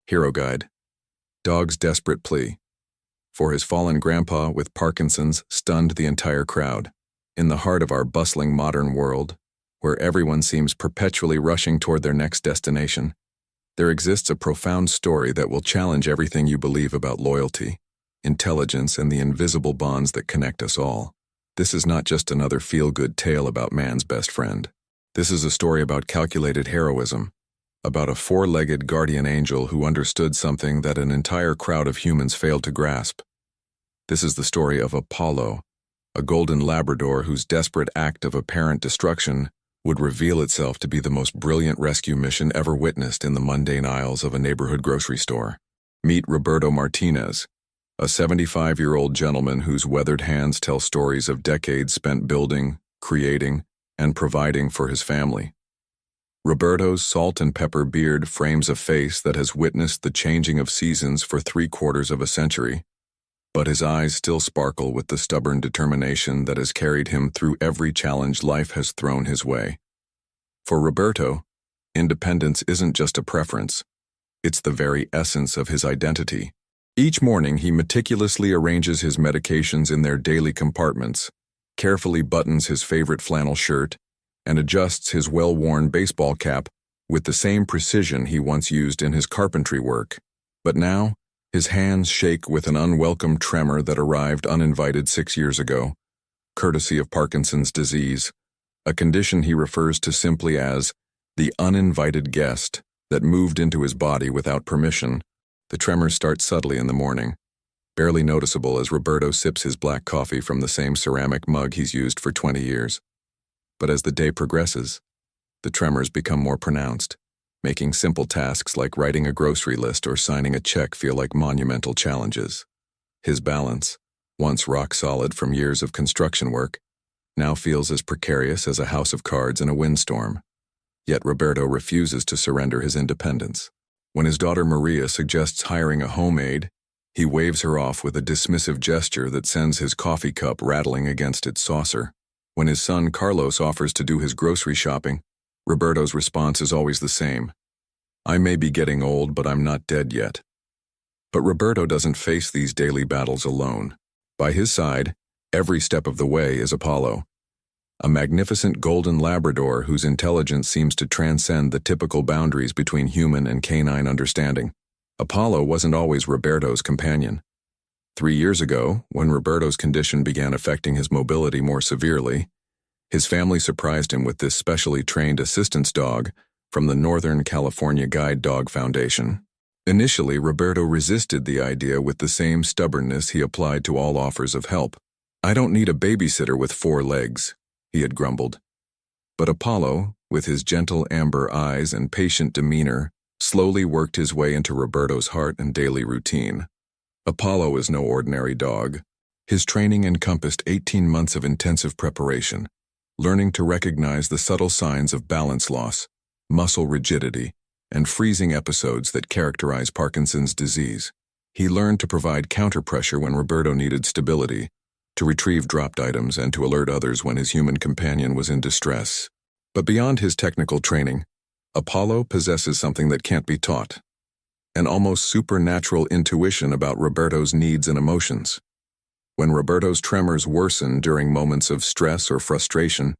Hero Guide. Dog's desperate plea. For his fallen grandpa with Parkinson's stunned the entire crowd. In the heart of our bustling modern world, where everyone seems perpetually rushing toward their next destination, there exists a profound story that will challenge everything you believe about loyalty, intelligence, and the invisible bonds that connect us all. This is not just another feel-good tale about man's best friend. This is a story about calculated heroism, about a four-legged guardian angel who understood something that an entire crowd of humans failed to grasp. This is the story of Apollo, a golden Labrador whose desperate act of apparent destruction would reveal itself to be the most brilliant rescue mission ever witnessed in the mundane aisles of a neighborhood grocery store. Meet Roberto Martinez, a 75-year-old gentleman whose weathered hands tell stories of decades spent building, creating, and providing for his family. Roberto's salt and pepper beard frames a face that has witnessed the changing of seasons for 3/4 of a century, but his eyes still sparkle with the stubborn determination that has carried him through every challenge life has thrown his way. For Roberto, independence isn't just a preference, it's the very essence of his identity. Each morning he meticulously arranges his medications in their daily compartments, carefully buttons his favorite flannel shirt, and adjusts his well-worn baseball cap with the same precision he once used in his carpentry work. But now, his hands shake with an unwelcome tremor that arrived uninvited 6 years ago, courtesy of Parkinson's disease, a condition he refers to simply as the uninvited guest that moved into his body without permission. The tremors start subtly in the morning, barely noticeable as Roberto sips his black coffee from the same ceramic mug he's used for 20 years. But as the day progresses, the tremors become more pronounced, making simple tasks like writing a grocery list or signing a check feel like monumental challenges. His balance, once rock solid from years of construction work, now feels as precarious as a house of cards in a windstorm. Yet Roberto refuses to surrender his independence. When his daughter Maria suggests hiring a home aide, he waves her off with a dismissive gesture that sends his coffee cup rattling against its saucer. When his son Carlos offers to do his grocery shopping, Roberto's response is always the same. I may be getting old, but I'm not dead yet. But Roberto doesn't face these daily battles alone. By his side, every step of the way, is Apollo, a magnificent golden Labrador whose intelligence seems to transcend the typical boundaries between human and canine understanding. Apollo wasn't always Roberto's companion. 3 years ago, when Roberto's condition began affecting his mobility more severely, his family surprised him with this specially trained assistance dog from the Northern California Guide Dog Foundation. Initially, Roberto resisted the idea with the same stubbornness he applied to all offers of help. I don't need a babysitter with 4 legs, he had grumbled. But Apollo, with his gentle amber eyes and patient demeanor, slowly worked his way into Roberto's heart and daily routine. Apollo is no ordinary dog. His training encompassed 18 months of intensive preparation, learning to recognize the subtle signs of balance loss, muscle rigidity, and freezing episodes that characterize Parkinson's disease. He learned to provide counterpressure when Roberto needed stability, to retrieve dropped items, and to alert others when his human companion was in distress. But beyond his technical training, Apollo possesses something that can't be taught, an almost supernatural intuition about Roberto's needs and emotions. When Roberto's tremors worsen during moments of stress or frustration,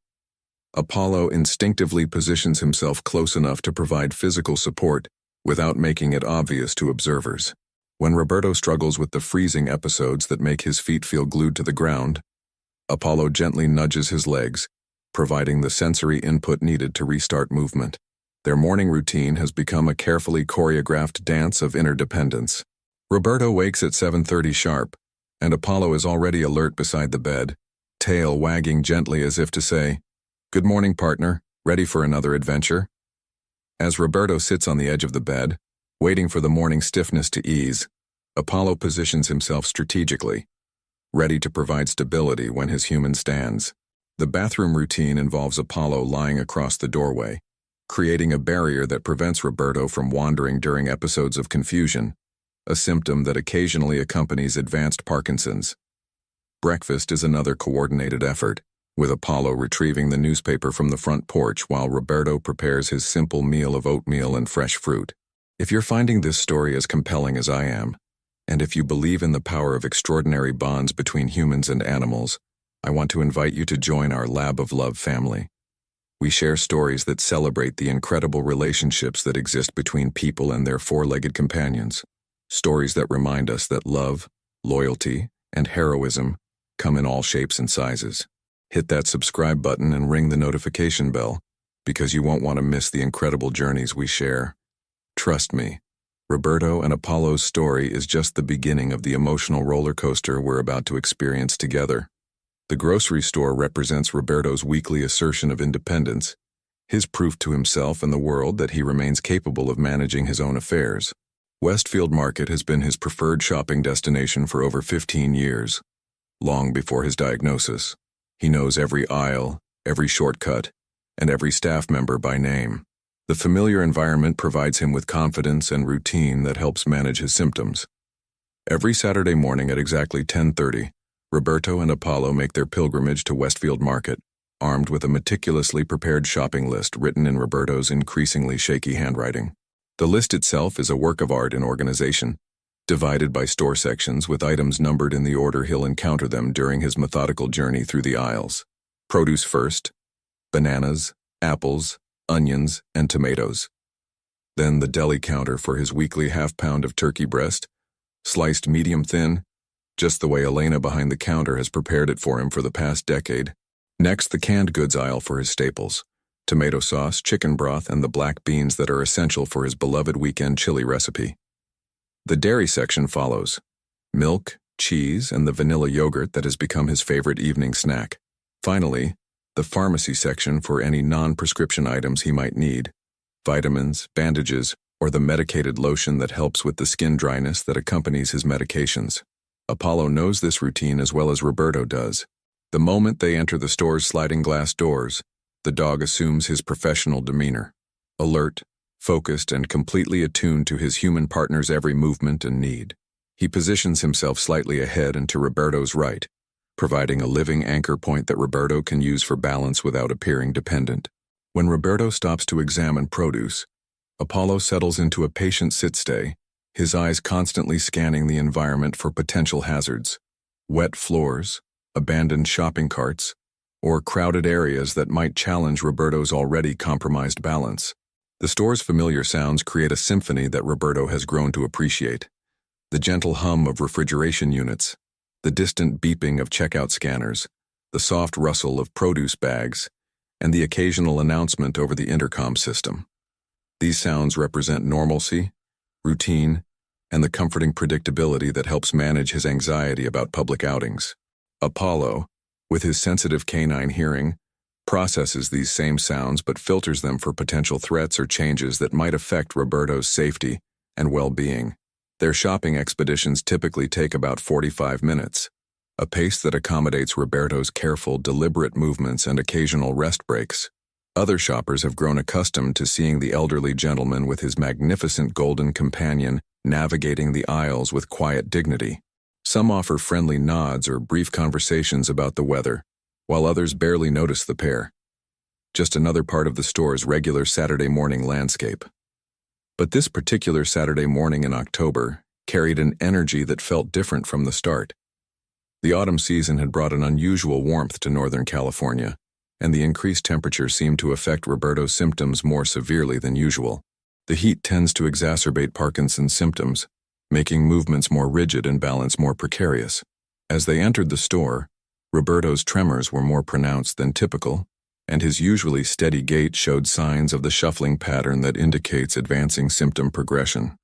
Apollo instinctively positions himself close enough to provide physical support without making it obvious to observers. When Roberto struggles with the freezing episodes that make his feet feel glued to the ground, Apollo gently nudges his legs, providing the sensory input needed to restart movement. Their morning routine has become a carefully choreographed dance of interdependence. Roberto wakes at 7:30 sharp, and Apollo is already alert beside the bed, tail wagging gently as if to say, "Good morning, partner, ready for another adventure?" As Roberto sits on the edge of the bed, waiting for the morning stiffness to ease, Apollo positions himself strategically, ready to provide stability when his human stands. The bathroom routine involves Apollo lying across the doorway, creating a barrier that prevents Roberto from wandering during episodes of confusion, a symptom that occasionally accompanies advanced Parkinson's. Breakfast is another coordinated effort, with Apollo retrieving the newspaper from the front porch while Roberto prepares his simple meal of oatmeal and fresh fruit. If you're finding this story as compelling as I am, and if you believe in the power of extraordinary bonds between humans and animals, I want to invite you to join our Lab of Love family. We share stories that celebrate the incredible relationships that exist between people and their four-legged companions. Stories that remind us that love, loyalty, and heroism come in all shapes and sizes. Hit that subscribe button and ring the notification bell, because you won't want to miss the incredible journeys we share. Trust me, Roberto and Apollo's story is just the beginning of the emotional roller coaster we're about to experience together. The grocery store represents Roberto's weekly assertion of independence, his proof to himself and the world that he remains capable of managing his own affairs. Westfield Market has been his preferred shopping destination for over 15 years, long before his diagnosis. He knows every aisle, every shortcut, and every staff member by name. The familiar environment provides him with confidence and routine that helps manage his symptoms. Every Saturday morning at exactly 10:30, Roberto and Apollo make their pilgrimage to Westfield Market, armed with a meticulously prepared shopping list written in Roberto's increasingly shaky handwriting. The list itself is a work of art in organization, divided by store sections with items numbered in the order he'll encounter them during his methodical journey through the aisles. Produce first, bananas, apples, onions, and tomatoes. Then the deli counter for his weekly half-pound of turkey breast, sliced medium thin, just the way Elena behind the counter has prepared it for him for the past decade. Next, the canned goods aisle for his staples, tomato sauce, chicken broth, and the black beans that are essential for his beloved weekend chili recipe. The dairy section follows, milk, cheese, and the vanilla yogurt that has become his favorite evening snack. Finally, the pharmacy section for any non-prescription items he might need, vitamins, bandages, or the medicated lotion that helps with the skin dryness that accompanies his medications. Apollo knows this routine as well as Roberto does. The moment they enter the store's sliding glass doors, the dog assumes his professional demeanor, alert, focused, and completely attuned to his human partner's every movement and need. He positions himself slightly ahead and to Roberto's right, providing a living anchor point that Roberto can use for balance without appearing dependent. When Roberto stops to examine produce, Apollo settles into a patient sit-stay, his eyes constantly scanning the environment for potential hazards, wet floors, abandoned shopping carts, or crowded areas that might challenge Roberto's already compromised balance. The store's familiar sounds create a symphony that Roberto has grown to appreciate. The gentle hum of refrigeration units, the distant beeping of checkout scanners, the soft rustle of produce bags, and the occasional announcement over the intercom system. These sounds represent normalcy, routine, and the comforting predictability that helps manage his anxiety about public outings. Apollo, with his sensitive canine hearing, processes these same sounds but filters them for potential threats or changes that might affect Roberto's safety and well-being. Their shopping expeditions typically take about 45 minutes, a pace that accommodates Roberto's careful, deliberate movements and occasional rest breaks. Other shoppers have grown accustomed to seeing the elderly gentleman with his magnificent golden companion navigating the aisles with quiet dignity. Some offer friendly nods or brief conversations about the weather, while others barely notice the pair. Just another part of the store's regular Saturday morning landscape. But this particular Saturday morning in October carried an energy that felt different from the start. The autumn season had brought an unusual warmth to Northern California, and the increased temperature seemed to affect Roberto's symptoms more severely than usual. The heat tends to exacerbate Parkinson's symptoms, making movements more rigid and balance more precarious. As they entered the store, Roberto's tremors were more pronounced than typical, and his usually steady gait showed signs of the shuffling pattern that indicates advancing symptom progression.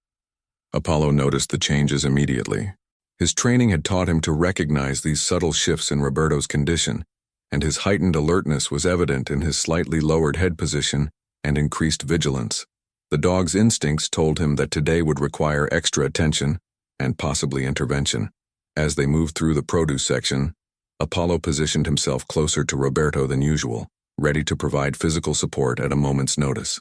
Apollo noticed the changes immediately. His training had taught him to recognize these subtle shifts in Roberto's condition, and his heightened alertness was evident in his slightly lowered head position and increased vigilance. The dog's instincts told him that today would require extra attention and possibly intervention. As they moved through the produce section, Apollo positioned himself closer to Roberto than usual, ready to provide physical support at a moment's notice.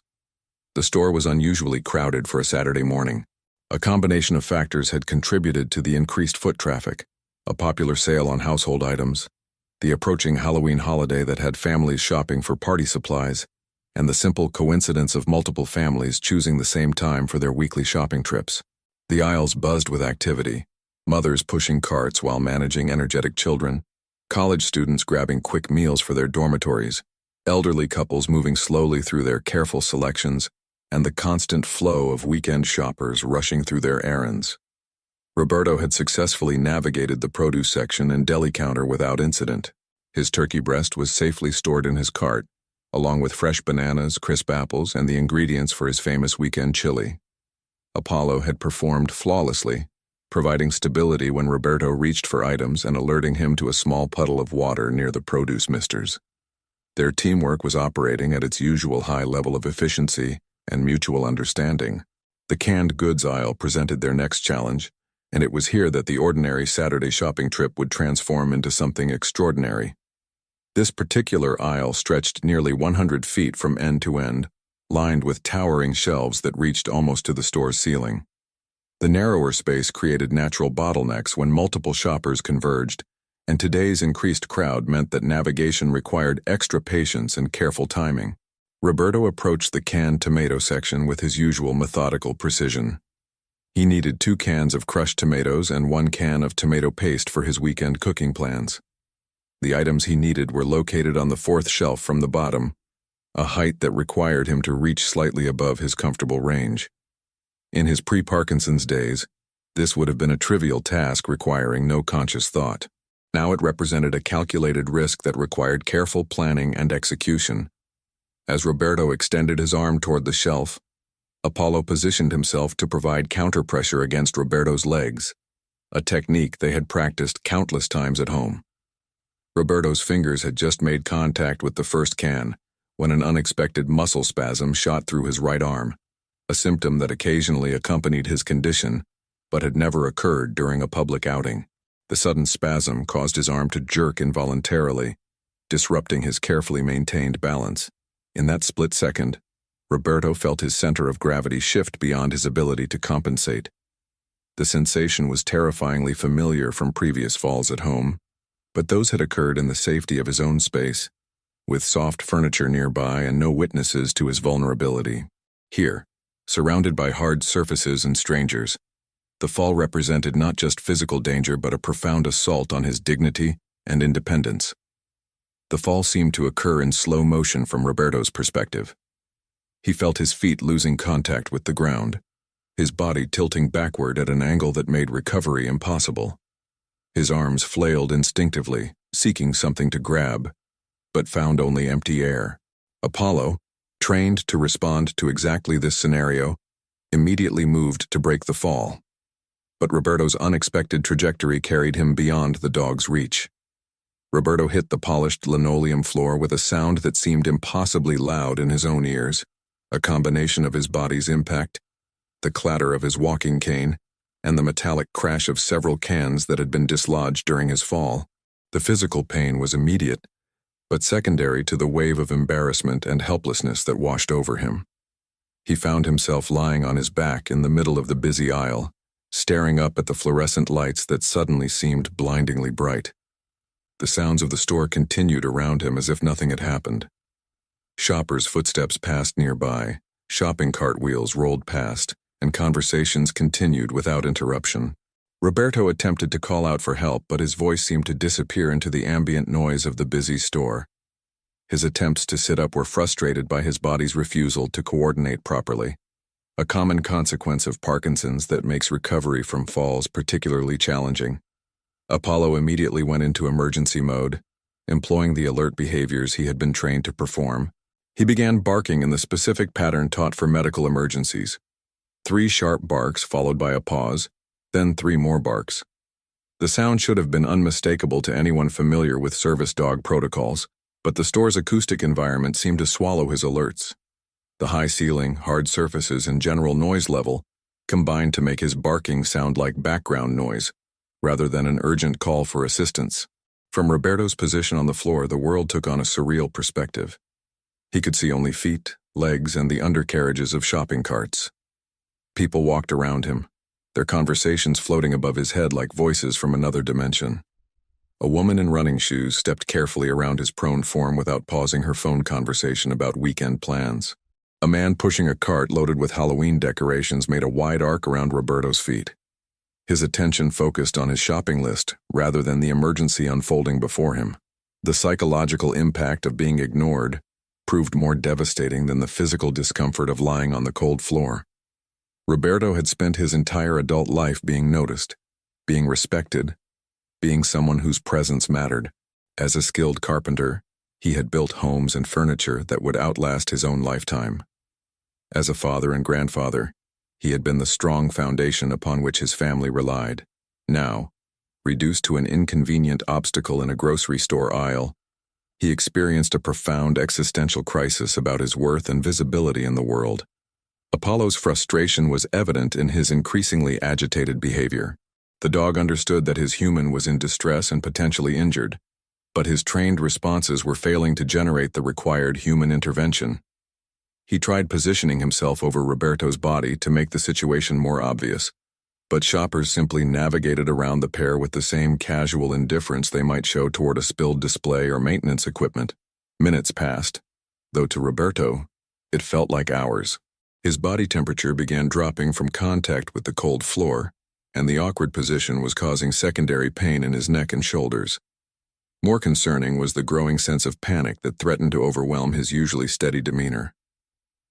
The store was unusually crowded for a Saturday morning. A combination of factors had contributed to the increased foot traffic, a popular sale on household items, the approaching Halloween holiday that had families shopping for party supplies, and the simple coincidence of multiple families choosing the same time for their weekly shopping trips. The aisles buzzed with activity, mothers pushing carts while managing energetic children, college students grabbing quick meals for their dormitories, elderly couples moving slowly through their careful selections, and the constant flow of weekend shoppers rushing through their errands. Roberto had successfully navigated the produce section and deli counter without incident. His turkey breast was safely stored in his cart, along with fresh bananas, crisp apples, and the ingredients for his famous weekend chili. Apollo had performed flawlessly, providing stability when Roberto reached for items and alerting him to a small puddle of water near the produce misters. Their teamwork was operating at its usual high level of efficiency and mutual understanding. The canned goods aisle presented their next challenge, and it was here that the ordinary Saturday shopping trip would transform into something extraordinary. This particular aisle stretched nearly 100 feet from end to end, lined with towering shelves that reached almost to the store's ceiling. The narrower space created natural bottlenecks when multiple shoppers converged, and today's increased crowd meant that navigation required extra patience and careful timing. Roberto approached the canned tomato section with his usual methodical precision. He needed 2 cans of crushed tomatoes and 1 can of tomato paste for his weekend cooking plans. The items he needed were located on the 4th shelf from the bottom, a height that required him to reach slightly above his comfortable range. In his pre-Parkinson's days, this would have been a trivial task requiring no conscious thought. Now it represented a calculated risk that required careful planning and execution. As Roberto extended his arm toward the shelf, Apollo positioned himself to provide counter-pressure against Roberto's legs, a technique they had practiced countless times at home. Roberto's fingers had just made contact with the first can when an unexpected muscle spasm shot through his right arm, a symptom that occasionally accompanied his condition but had never occurred during a public outing. The sudden spasm caused his arm to jerk involuntarily, disrupting his carefully maintained balance. In that split second, Roberto felt his center of gravity shift beyond his ability to compensate. The sensation was terrifyingly familiar from previous falls at home, but those had occurred in the safety of his own space, with soft furniture nearby and no witnesses to his vulnerability. Here, surrounded by hard surfaces and strangers, the fall represented not just physical danger but a profound assault on his dignity and independence. The fall seemed to occur in slow motion from Roberto's perspective. He felt his feet losing contact with the ground, his body tilting backward at an angle that made recovery impossible. His arms flailed instinctively, seeking something to grab, but found only empty air. Apollo, trained to respond to exactly this scenario, immediately moved to break the fall. But Roberto's unexpected trajectory carried him beyond the dog's reach. Roberto hit the polished linoleum floor with a sound that seemed impossibly loud in his own ears, a combination of his body's impact, the clatter of his walking cane, and the metallic crash of several cans that had been dislodged during his fall. The physical pain was immediate, but secondary to the wave of embarrassment and helplessness that washed over him. He found himself lying on his back in the middle of the busy aisle, staring up at the fluorescent lights that suddenly seemed blindingly bright. The sounds of the store continued around him as if nothing had happened. Shoppers' footsteps passed nearby, shopping cart wheels rolled past, and conversations continued without interruption. Roberto attempted to call out for help, but his voice seemed to disappear into the ambient noise of the busy store. His attempts to sit up were frustrated by his body's refusal to coordinate properly, a common consequence of Parkinson's that makes recovery from falls particularly challenging. Apollo immediately went into emergency mode, employing the alert behaviors he had been trained to perform. He began barking in the specific pattern taught for medical emergencies. 3 sharp barks followed by a pause, then 3 more barks. The sound should have been unmistakable to anyone familiar with service dog protocols, but the store's acoustic environment seemed to swallow his alerts. The high ceiling, hard surfaces, and general noise level combined to make his barking sound like background noise, rather than an urgent call for assistance. From Roberto's position on the floor, the world took on a surreal perspective. He could see only feet, legs, and the undercarriages of shopping carts. People walked around him, their conversations floating above his head like voices from another dimension. A woman in running shoes stepped carefully around his prone form without pausing her phone conversation about weekend plans. A man pushing a cart loaded with Halloween decorations made a wide arc around Roberto's feet. His attention focused on his shopping list rather than the emergency unfolding before him. The psychological impact of being ignored proved more devastating than the physical discomfort of lying on the cold floor. Roberto had spent his entire adult life being noticed, being respected, being someone whose presence mattered. As a skilled carpenter, he had built homes and furniture that would outlast his own lifetime. As a father and grandfather, he had been the strong foundation upon which his family relied. Now, reduced to an inconvenient obstacle in a grocery store aisle, he experienced a profound existential crisis about his worth and visibility in the world. Apollo's frustration was evident in his increasingly agitated behavior. The dog understood that his human was in distress and potentially injured, but his trained responses were failing to generate the required human intervention. He tried positioning himself over Roberto's body to make the situation more obvious, but shoppers simply navigated around the pair with the same casual indifference they might show toward a spilled display or maintenance equipment. Minutes passed, though to Roberto, it felt like hours. His body temperature began dropping from contact with the cold floor, and the awkward position was causing secondary pain in his neck and shoulders. More concerning was the growing sense of panic that threatened to overwhelm his usually steady demeanor.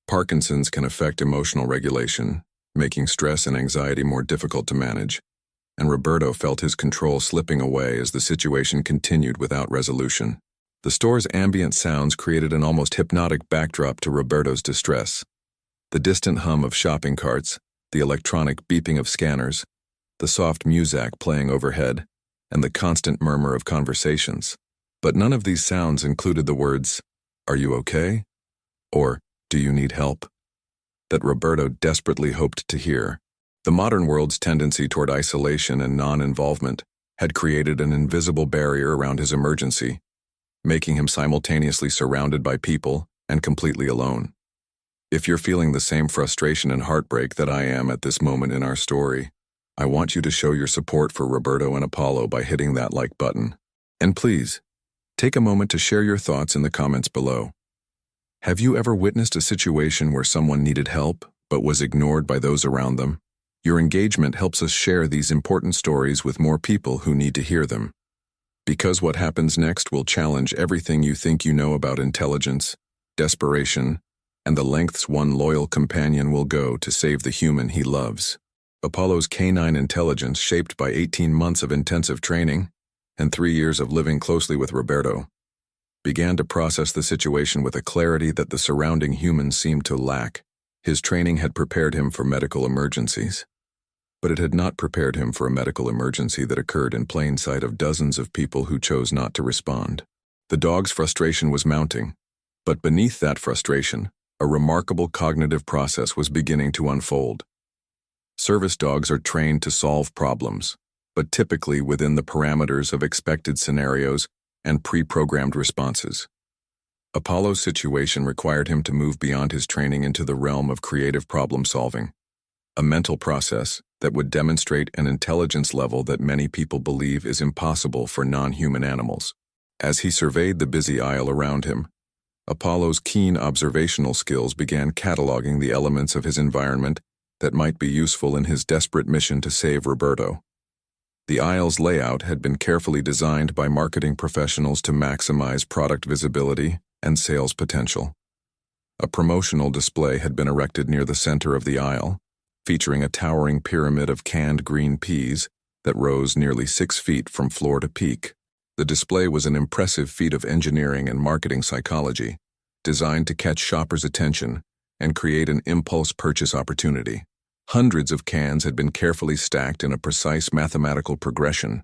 Parkinson's can affect emotional regulation, making stress and anxiety more difficult to manage, and Roberto felt his control slipping away as the situation continued without resolution. The store's ambient sounds created an almost hypnotic backdrop to Roberto's distress. The distant hum of shopping carts, the electronic beeping of scanners, the soft music playing overhead, and the constant murmur of conversations. But none of these sounds included the words, "Are you okay?" or "Do you need help?" that Roberto desperately hoped to hear. The modern world's tendency toward isolation and non-involvement had created an invisible barrier around his emergency, making him simultaneously surrounded by people and completely alone. If you're feeling the same frustration and heartbreak that I am at this moment in our story, I want you to show your support for Roberto and Apollo by hitting that like button. And please, take a moment to share your thoughts in the comments below. Have you ever witnessed a situation where someone needed help but was ignored by those around them? Your engagement helps us share these important stories with more people who need to hear them. Because what happens next will challenge everything you think you know about intelligence, desperation, and the lengths one loyal companion will go to save the human he loves. Apollo's canine intelligence, shaped by 18 months of intensive training and 3 years of living closely with Roberto, began to process the situation with a clarity that the surrounding humans seemed to lack. His training had prepared him for medical emergencies, but it had not prepared him for a medical emergency that occurred in plain sight of dozens of people who chose not to respond. The dog's frustration was mounting, but beneath that frustration, a remarkable cognitive process was beginning to unfold. Service dogs are trained to solve problems, but typically within the parameters of expected scenarios and pre-programmed responses. Apollo's situation required him to move beyond his training into the realm of creative problem-solving, a mental process that would demonstrate an intelligence level that many people believe is impossible for non-human animals. As he surveyed the busy aisle around him, Apollo's keen observational skills began cataloging the elements of his environment that might be useful in his desperate mission to save Roberto. The aisle's layout had been carefully designed by marketing professionals to maximize product visibility and sales potential. A promotional display had been erected near the center of the aisle, featuring a towering pyramid of canned green peas that rose nearly 6 feet from floor to peak. The display was an impressive feat of engineering and marketing psychology, designed to catch shoppers' attention and create an impulse purchase opportunity. Hundreds of cans had been carefully stacked in a precise mathematical progression,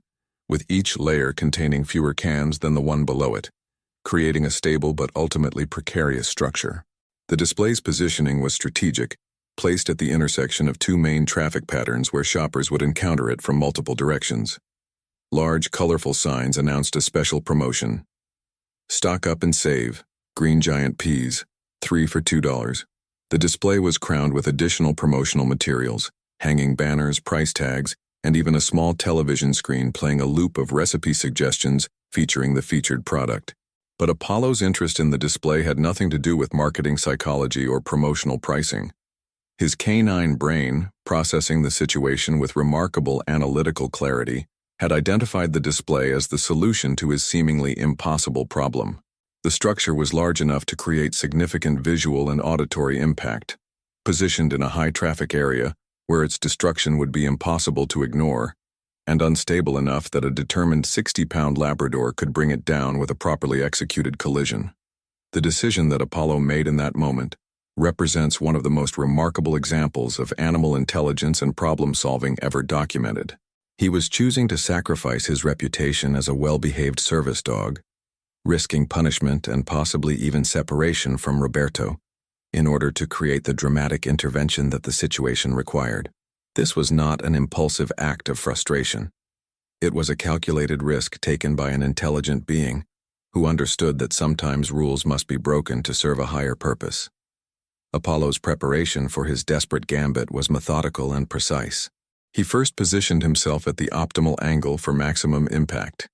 with each layer containing fewer cans than the one below it, creating a stable but ultimately precarious structure. The display's positioning was strategic, placed at the intersection of 2 main traffic patterns where shoppers would encounter it from multiple directions. Large, colorful signs announced a special promotion. Stock up and save, green giant peas, 3 for $2. The display was crowned with additional promotional materials, hanging banners, price tags, and even a small television screen playing a loop of recipe suggestions featuring the featured product. But Apollo's interest in the display had nothing to do with marketing psychology or promotional pricing. His canine brain, processing the situation with remarkable analytical clarity, had identified the display as the solution to his seemingly impossible problem. The structure was large enough to create significant visual and auditory impact. Positioned in a high-traffic area where its destruction would be impossible to ignore, and unstable enough that a determined 60-pound Labrador could bring it down with a properly executed collision. The decision that Apollo made in that moment represents one of the most remarkable examples of animal intelligence and problem-solving ever documented. He was choosing to sacrifice his reputation as a well-behaved service dog, risking punishment and possibly even separation from Roberto, in order to create the dramatic intervention that the situation required. This was not an impulsive act of frustration. It was a calculated risk taken by an intelligent being who understood that sometimes rules must be broken to serve a higher purpose. Apollo's preparation for his desperate gambit was methodical and precise. He first positioned himself at the optimal angle for maximum impact,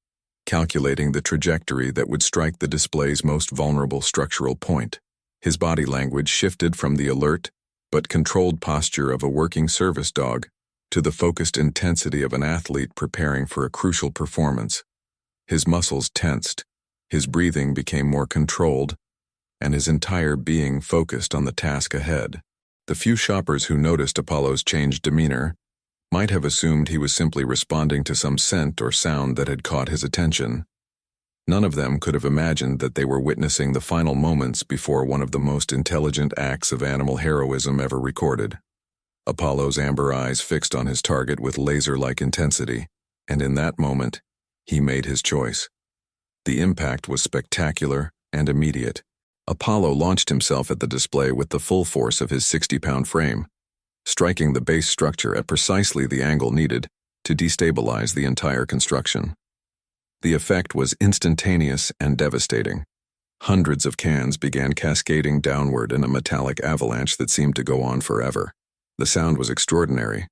calculating the trajectory that would strike the display's most vulnerable structural point. His body language shifted from the alert but controlled posture of a working service dog to the focused intensity of an athlete preparing for a crucial performance. His muscles tensed, his breathing became more controlled, and his entire being focused on the task ahead. The few shoppers who noticed Apollo's changed demeanor might have assumed he was simply responding to some scent or sound that had caught his attention. None of them could have imagined that they were witnessing the final moments before one of the most intelligent acts of animal heroism ever recorded. Apollo's amber eyes fixed on his target with laser-like intensity, and in that moment, he made his choice. The impact was spectacular and immediate. Apollo launched himself at the display with the full force of his 60-pound frame, striking the base structure at precisely the angle needed to destabilize the entire construction. The effect was instantaneous and devastating. Hundreds of cans began cascading downward in a metallic avalanche that seemed to go on forever. The sound was extraordinary,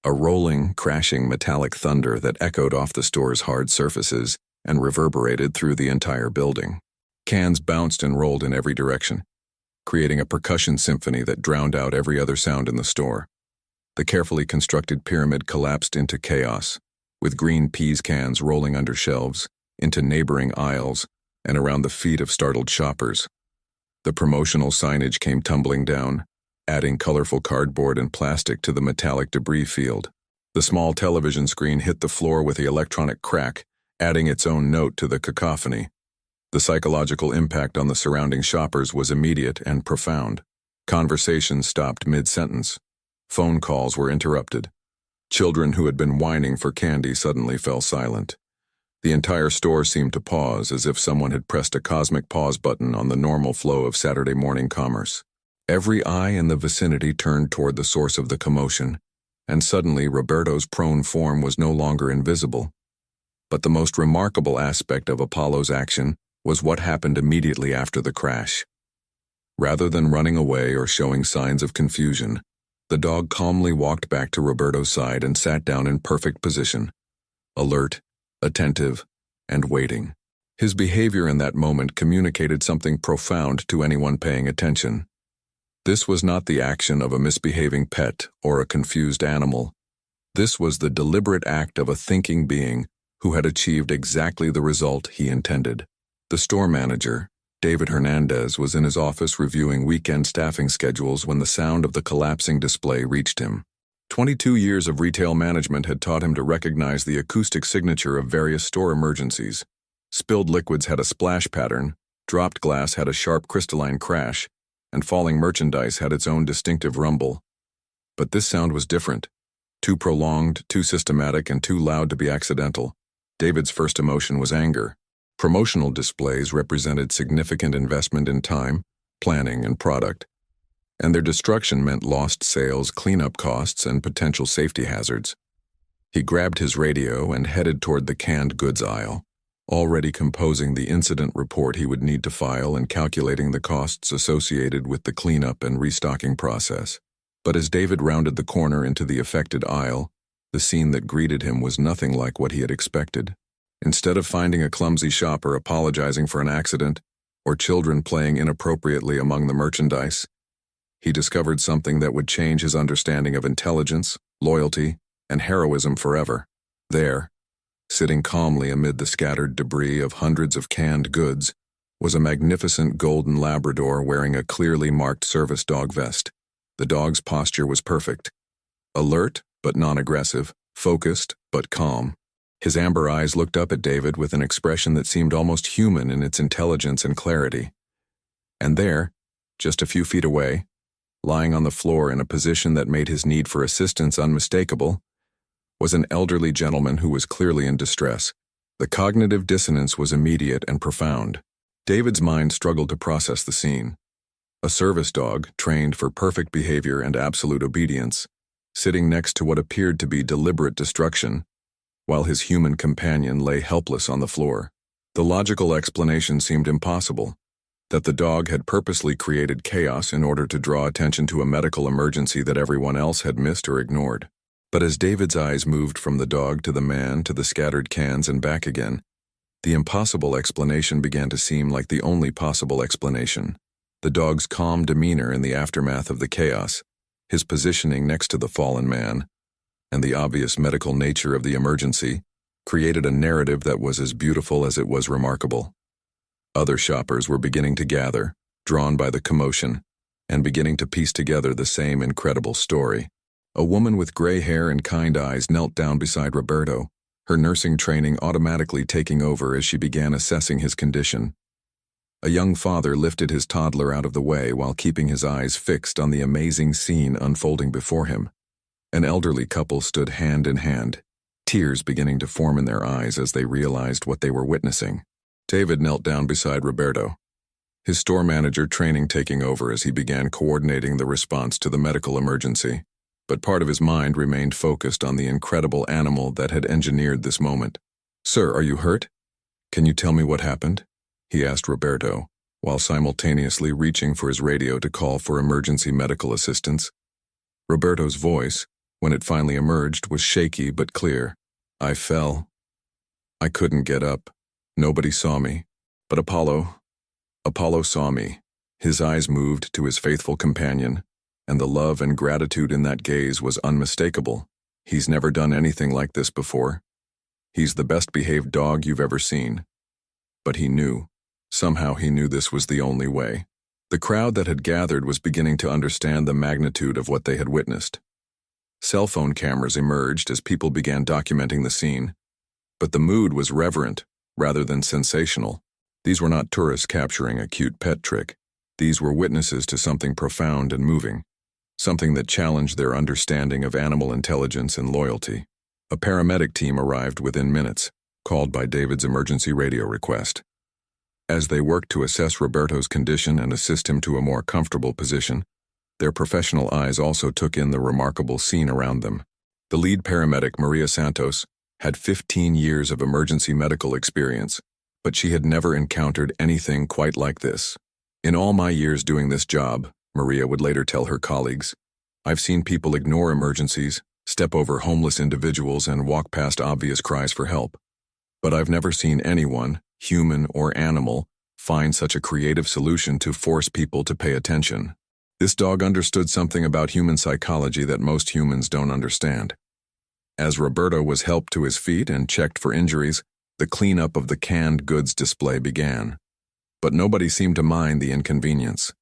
a rolling, crashing metallic thunder that echoed off the store's hard surfaces and reverberated through the entire building. Cans bounced and rolled in every direction, creating a percussion symphony that drowned out every other sound in the store. The carefully constructed pyramid collapsed into chaos, with green peas cans rolling under shelves, into neighboring aisles, and around the feet of startled shoppers. The promotional signage came tumbling down, adding colorful cardboard and plastic to the metallic debris field. The small television screen hit the floor with the electronic crack, adding its own note to the cacophony. The psychological impact on the surrounding shoppers was immediate and profound. Conversations stopped mid-sentence. Phone calls were interrupted. Children who had been whining for candy suddenly fell silent. The entire store seemed to pause as if someone had pressed a cosmic pause button on the normal flow of Saturday morning commerce. Every eye in the vicinity turned toward the source of the commotion, and suddenly Roberto's prone form was no longer invisible. But the most remarkable aspect of Apollo's action was what happened immediately after the crash. Rather than running away or showing signs of confusion, the dog calmly walked back to Roberto's side and sat down in perfect position, alert, attentive, and waiting. His behavior in that moment communicated something profound to anyone paying attention. This was not the action of a misbehaving pet or a confused animal. This was the deliberate act of a thinking being who had achieved exactly the result he intended. The store manager, David Hernandez, was in his office reviewing weekend staffing schedules when the sound of the collapsing display reached him. 22 years of retail management had taught him to recognize the acoustic signature of various store emergencies. Spilled liquids had a splash pattern, dropped glass had a sharp crystalline crash, and falling merchandise had its own distinctive rumble. But this sound was different. Too prolonged, too systematic, and too loud to be accidental. David's first emotion was anger. Promotional displays represented significant investment in time, planning, and product, and their destruction meant lost sales, cleanup costs, and potential safety hazards. He grabbed his radio and headed toward the canned goods aisle, already composing the incident report he would need to file and calculating the costs associated with the cleanup and restocking process. But as David rounded the corner into the affected aisle, The scene that greeted him was nothing like what he had expected. Instead of finding a clumsy shopper apologizing for an accident, or children playing inappropriately among the merchandise, he discovered something that would change his understanding of intelligence, loyalty, and heroism forever. There, sitting calmly amid the scattered debris of hundreds of canned goods, was a magnificent golden Labrador wearing a clearly marked service dog vest. The dog's posture was perfect. Alert, but non-aggressive, focused, but calm. His amber eyes looked up at David with an expression that seemed almost human in its intelligence and clarity. And there, just a few feet away, lying on the floor in a position that made his need for assistance unmistakable, was an elderly gentleman who was clearly in distress. The cognitive dissonance was immediate and profound. David's mind struggled to process the scene. A service dog, trained for perfect behavior and absolute obedience, sitting next to what appeared to be deliberate destruction, while his human companion lay helpless on the floor. The logical explanation seemed impossible, that the dog had purposely created chaos in order to draw attention to a medical emergency that everyone else had missed or ignored. But as David's eyes moved from the dog to the man to the scattered cans and back again, the impossible explanation began to seem like the only possible explanation. The dog's calm demeanor in the aftermath of the chaos, his positioning next to the fallen man, and the obvious medical nature of the emergency, created a narrative that was as beautiful as it was remarkable. Other shoppers were beginning to gather, drawn by the commotion, and beginning to piece together the same incredible story. A woman with gray hair and kind eyes knelt down beside Roberto, her nursing training automatically taking over as she began assessing his condition. A young father lifted his toddler out of the way while keeping his eyes fixed on the amazing scene unfolding before him. An elderly couple stood hand in hand, tears beginning to form in their eyes as they realized what they were witnessing. David knelt down beside Roberto, his store manager training taking over as he began coordinating the response to the medical emergency. But part of his mind remained focused on the incredible animal that had engineered this moment. "Sir, are you hurt? Can you tell me what happened?" he asked Roberto, while simultaneously reaching for his radio to call for emergency medical assistance. Roberto's voice, when it finally emerged, was shaky but clear. "I fell. I couldn't get up. Nobody saw me. But Apollo saw me." His eyes moved to his faithful companion, and the love and gratitude in that gaze was unmistakable. "He's never done anything like this before. He's the best-behaved dog you've ever seen." But he knew. Somehow he knew this was the only way. The crowd that had gathered was beginning to understand the magnitude of what they had witnessed. Cell phone cameras emerged as people began documenting the scene. But the mood was reverent, rather than sensational. These were not tourists capturing a cute pet trick. These were witnesses to something profound and moving, something that challenged their understanding of animal intelligence and loyalty. A paramedic team arrived within minutes, called by David's emergency radio request. As they worked to assess Roberto's condition and assist him to a more comfortable position, their professional eyes also took in the remarkable scene around them. The lead paramedic, Maria Santos, had 15 years of emergency medical experience, but she had never encountered anything quite like this. "In all my years doing this job," Maria would later tell her colleagues, "I've seen people ignore emergencies, step over homeless individuals, and walk past obvious cries for help. But I've never seen anyone, human or animal, find such a creative solution to force people to pay attention." This dog understood something about human psychology that most humans don't understand. As Roberto was helped to his feet and checked for injuries, the cleanup of the canned goods display began. But nobody seemed to mind the inconvenience.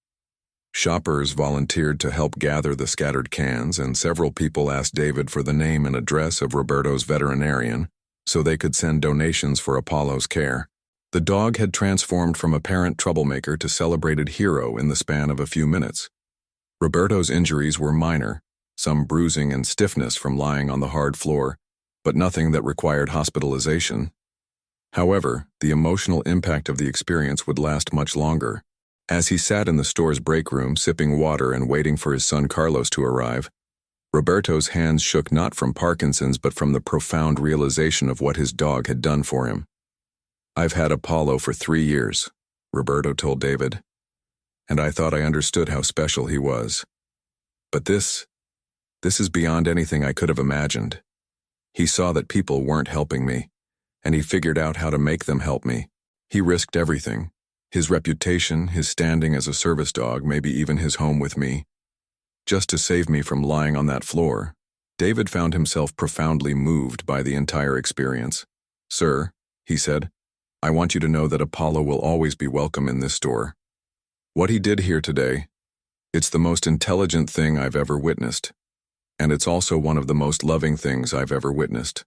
Shoppers volunteered to help gather the scattered cans, and several people asked David for the name and address of Roberto's veterinarian so they could send donations for Apollo's care. The dog had transformed from apparent troublemaker to celebrated hero in the span of a few minutes. Roberto's injuries were minor, some bruising and stiffness from lying on the hard floor, but nothing that required hospitalization. However, the emotional impact of the experience would last much longer. As he sat in the store's break room sipping water and waiting for his son Carlos to arrive, Roberto's hands shook not from Parkinson's but from the profound realization of what his dog had done for him. "I've had Apollo for 3 years," Roberto told David, "and I thought I understood how special he was. But this is beyond anything I could have imagined. He saw that people weren't helping me, and he figured out how to make them help me. He risked everything: his reputation, his standing as a service dog, maybe even his home with me, just to save me from lying on that floor. David found himself profoundly moved by the entire experience. "Sir," he said, "I want you to know that Apollo will always be welcome in this store. What he did here today, it's the most intelligent thing I've ever witnessed, and it's also one of the most loving things I've ever witnessed.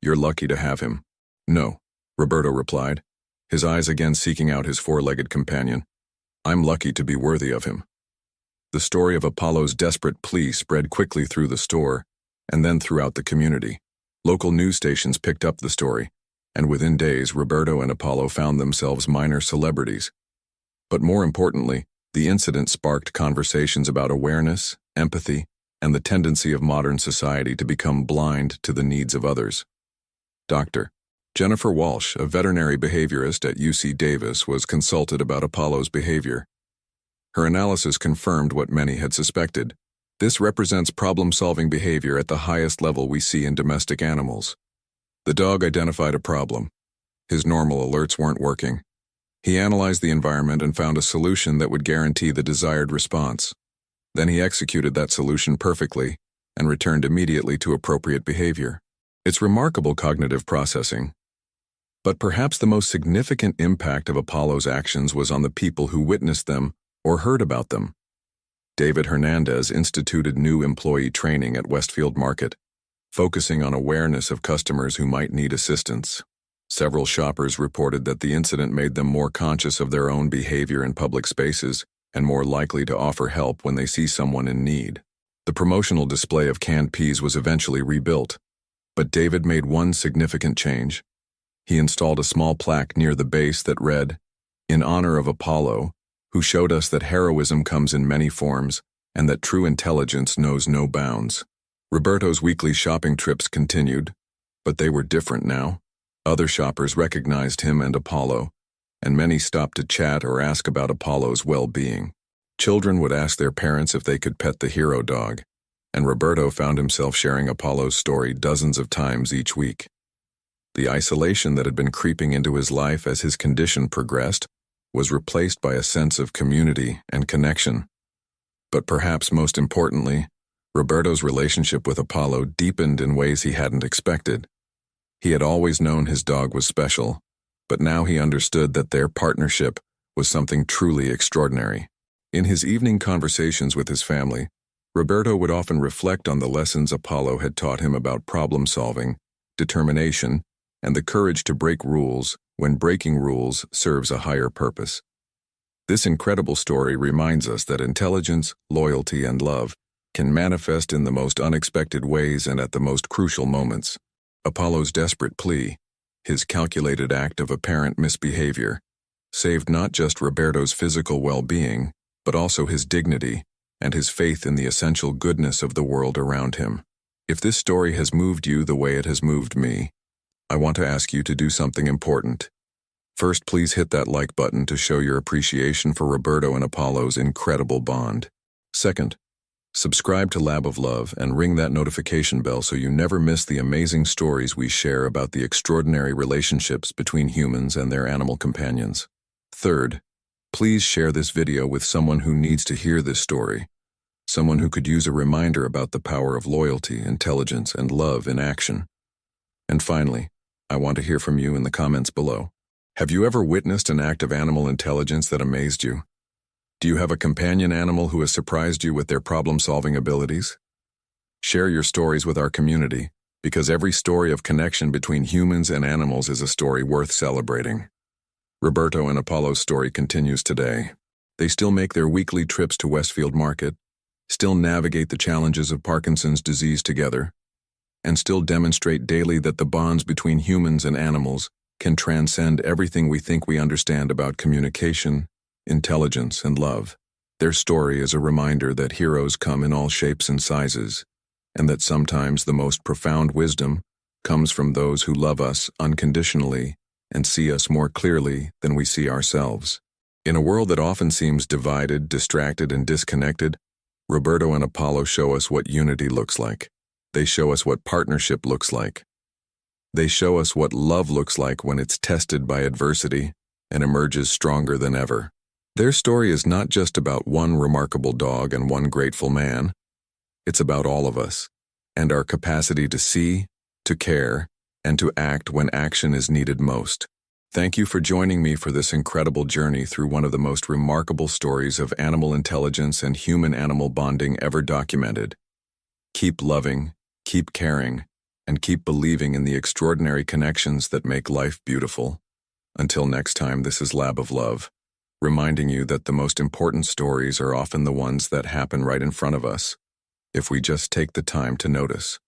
You're lucky to have him." "No," Roberto replied, his eyes again seeking out his four-legged companion. "I'm lucky to be worthy of him." The story of Apollo's desperate plea spread quickly through the store, and then throughout the community. Local news stations picked up the story, and within days Roberto and Apollo found themselves minor celebrities. But more importantly, the incident sparked conversations about awareness, empathy, and the tendency of modern society to become blind to the needs of others. Dr. Jennifer Walsh, a veterinary behaviorist at UC Davis, was consulted about Apollo's behavior. Her analysis confirmed what many had suspected. This represents problem-solving behavior at the highest level we see in domestic animals. The dog identified a problem. His normal alerts weren't working. He analyzed the environment and found a solution that would guarantee the desired response. Then he executed that solution perfectly and returned immediately to appropriate behavior. It's remarkable cognitive processing. But perhaps the most significant impact of Apollo's actions was on the people who witnessed them or heard about them. David Hernandez instituted new employee training at Westfield Market, focusing on awareness of customers who might need assistance. Several shoppers reported that the incident made them more conscious of their own behavior in public spaces and more likely to offer help when they see someone in need. The promotional display of canned peas was eventually rebuilt, but David made one significant change. He installed a small plaque near the base that read, "In honor of Apollo, who showed us that heroism comes in many forms and that true intelligence knows no bounds." Roberto's weekly shopping trips continued, but they were different now. Other shoppers recognized him and Apollo, and many stopped to chat or ask about Apollo's well-being. Children would ask their parents if they could pet the hero dog, and Roberto found himself sharing Apollo's story dozens of times each week. The isolation that had been creeping into his life as his condition progressed was replaced by a sense of community and connection. But perhaps most importantly, Roberto's relationship with Apollo deepened in ways he hadn't expected. He had always known his dog was special, but now he understood that their partnership was something truly extraordinary. In his evening conversations with his family, Roberto would often reflect on the lessons Apollo had taught him about problem-solving, determination, and the courage to break rules when breaking rules serves a higher purpose. This incredible story reminds us that intelligence, loyalty, and love can manifest in the most unexpected ways and at the most crucial moments. Apollo's desperate plea, his calculated act of apparent misbehavior, saved not just Roberto's physical well-being, but also his dignity and his faith in the essential goodness of the world around him. If this story has moved you the way it has moved me, I want to ask you to do something important. First, please hit that like button to show your appreciation for Roberto and Apollo's incredible bond. Second, subscribe to Lab of Love and ring that notification bell so you never miss the amazing stories we share about the extraordinary relationships between humans and their animal companions. Third, please share this video with someone who needs to hear this story, someone who could use a reminder about the power of loyalty, intelligence, and love in action. And finally, I want to hear from you in the comments below. Have you ever witnessed an act of animal intelligence that amazed you? Do you have a companion animal who has surprised you with their problem-solving abilities? Share your stories with our community, because every story of connection between humans and animals is a story worth celebrating. Roberto and Apollo's story continues today. They still make their weekly trips to Westfield Market, still navigate the challenges of Parkinson's disease together, and still demonstrate daily that the bonds between humans and animals can transcend everything we think we understand about communication, intelligence, and love. Their story is a reminder that heroes come in all shapes and sizes, and that sometimes the most profound wisdom comes from those who love us unconditionally and see us more clearly than we see ourselves. In a world that often seems divided, distracted, and disconnected, Roberto and Apollo show us what unity looks like. They show us what partnership looks like. They show us what love looks like when it's tested by adversity and emerges stronger than ever. Their story is not just about one remarkable dog and one grateful man. It's about all of us, and our capacity to see, to care, and to act when action is needed most. Thank you for joining me for this incredible journey through one of the most remarkable stories of animal intelligence and human-animal bonding ever documented. Keep loving, keep caring, and keep believing in the extraordinary connections that make life beautiful. Until next time, this is Lab of Love, reminding you that the most important stories are often the ones that happen right in front of us, if we just take the time to notice.